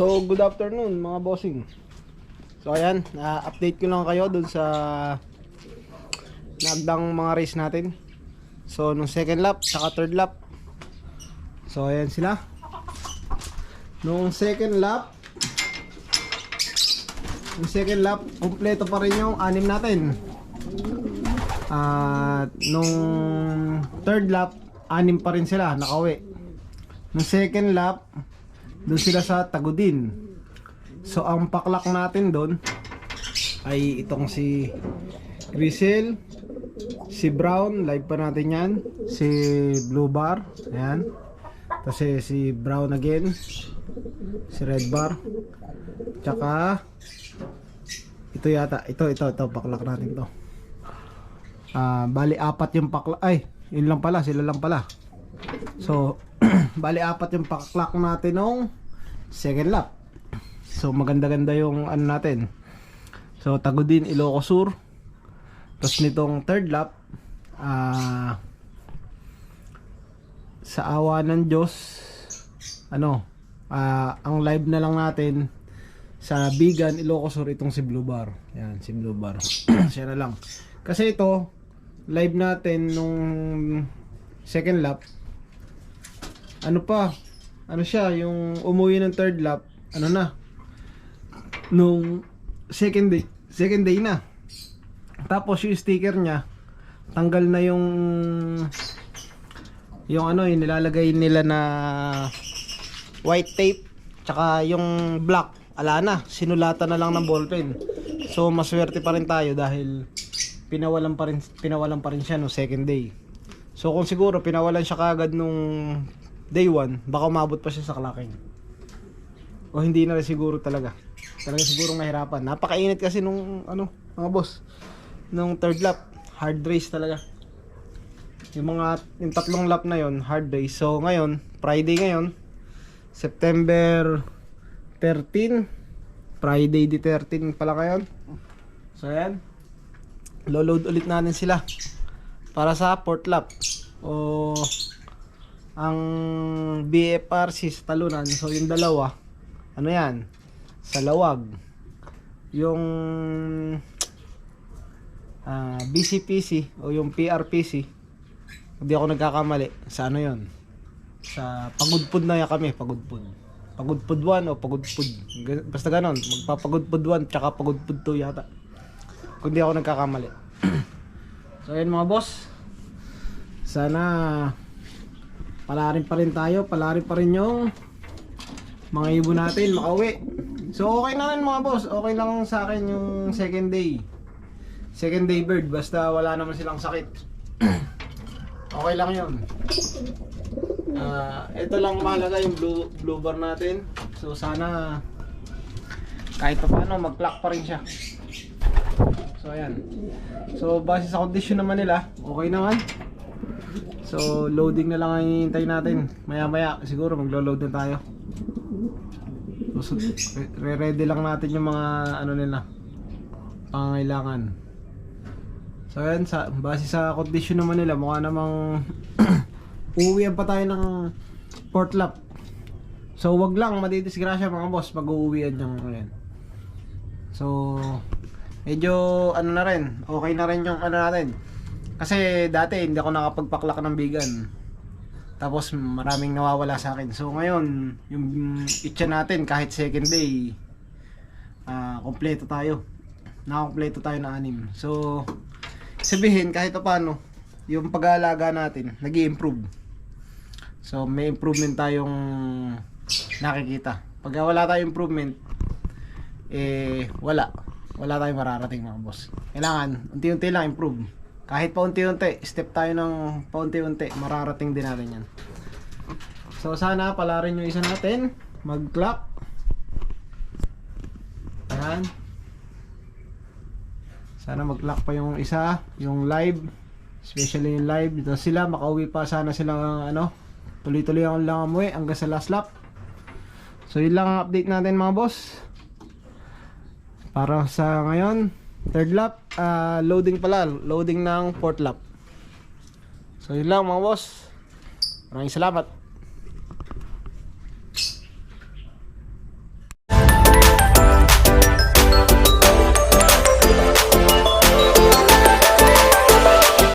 So, good afternoon mga bossing. So, ayan, update ko lang kayo dun sa nagdang mga race natin. So, nung second lap, saka third lap. So, ayan sila. Nung second lap, kumpleto pa rin yung anim natin. Nung third lap, anim pa rin sila, nakauwi. Nung second lap, doon sila sa Tagudin. So ang paklak natin doon ay itong si Grisel, si Brown, live pa natin yan, si Blue Bar, ayan. Kasi si Brown again, si Red Bar, tsaka ito yata, ito paklak natin to. Bali apat yung paklak, ay yun lang pala, sila lang pala. So bali apat yung paklak natin nung second lap. So maganda-ganda yung ano natin. So Tagudin, Ilocos Sur. Tapos nitong third lap, sa awa ng Diyos, ang live na lang natin sa Bigan, Ilocos Sur, itong si Blue Bar. Yan, si Blue Bar. Siya na lang. Kasi ito, live natin nung second lap, ano siya, yung umuwi ng third lap, nung second day na. Tapos yung sticker niya, tanggal na yung nilalagay nila na white tape, tsaka yung black, ala na, sinulatan na lang ng ballpen. So maswerte pa rin tayo dahil pinawalan pa rin siya nung second day. So kung siguro pinawalan siya kagad nung day 1, baka umabot pa siya sa clacking. O hindi na rin siguro talaga. Talaga siguro mahirapan. Napakainit kasi nung mga boss. Nung third lap, hard race talaga. Yung tatlong lap na yon, hard race. So ngayon, Friday ngayon, September 13, Friday the 13 pala ngayon. So ayan, load ulit natin sila para sa fourth lap. O ang BFRC sa talunan. So yung dalawa, yan, sa Lawag. Yung BCPC o yung PRPC, hindi ako nagkakamali, sa yon, sa Pagudpud na yan kami. Pagudpud 1 o Pagudpud, basta ganon, magpapagudpud 1 tsaka Pagudpud 2 yata, kung di ako nagkakamali. So ayan mga boss, sana palarin pa rin tayo, palarin pa rin yung mga ibon natin makauwi. So okay na rin mga boss, okay lang sa akin yung second day bird, basta wala naman silang sakit. Okay lang yun. Ito lang mahalaga, yung blue bar natin. So sana kahit pa paano mag-clock pa rin siya. So ayan. So base sa condition naman nila, okay naman. So loading na lang ang hinihintay natin. Maya siguro maglo-load na tayo. So re-ready lang natin yung mga nila, pangangailangan. So ayan, base sa condition naman nila, mukha namang uuwian pa tayo ng fourth lap. So wag lang madidisgrasya mga boss pag uuwian yung ayan. So medyo na rin, okay na rin yung natin. Kasi dati hindi ako nakapagpaklak ng Bigan. Tapos maraming nawawala sa akin. So ngayon, yung itcha natin kahit second day, kompleto tayo. Nakakompleto tayo na 6. So sabihin kahit paano, yung pag-aalaga natin nag-i-improve. So may improvement tayong nakikita. Pag wala tayong improvement, wala tayong mararating mga boss. Kailangan unti-unti lang improve. Kahit paunti-unti, step tayo ng paunti-unti, mararating din natin yan. So sana palarin yung isa natin, mag-clock. Ayan. Sana mag-clock pa yung isa, yung live, especially yung live. Dito sila, makauwi pa sana sila tuloy-tuloy ang lang umuwi hanggang sa last lap. So yun lang ang update natin mga boss. Para sa ngayon, Third lap, loading pala. Loading ng fourth lap. So yun lang mga boss. Maraming salamat.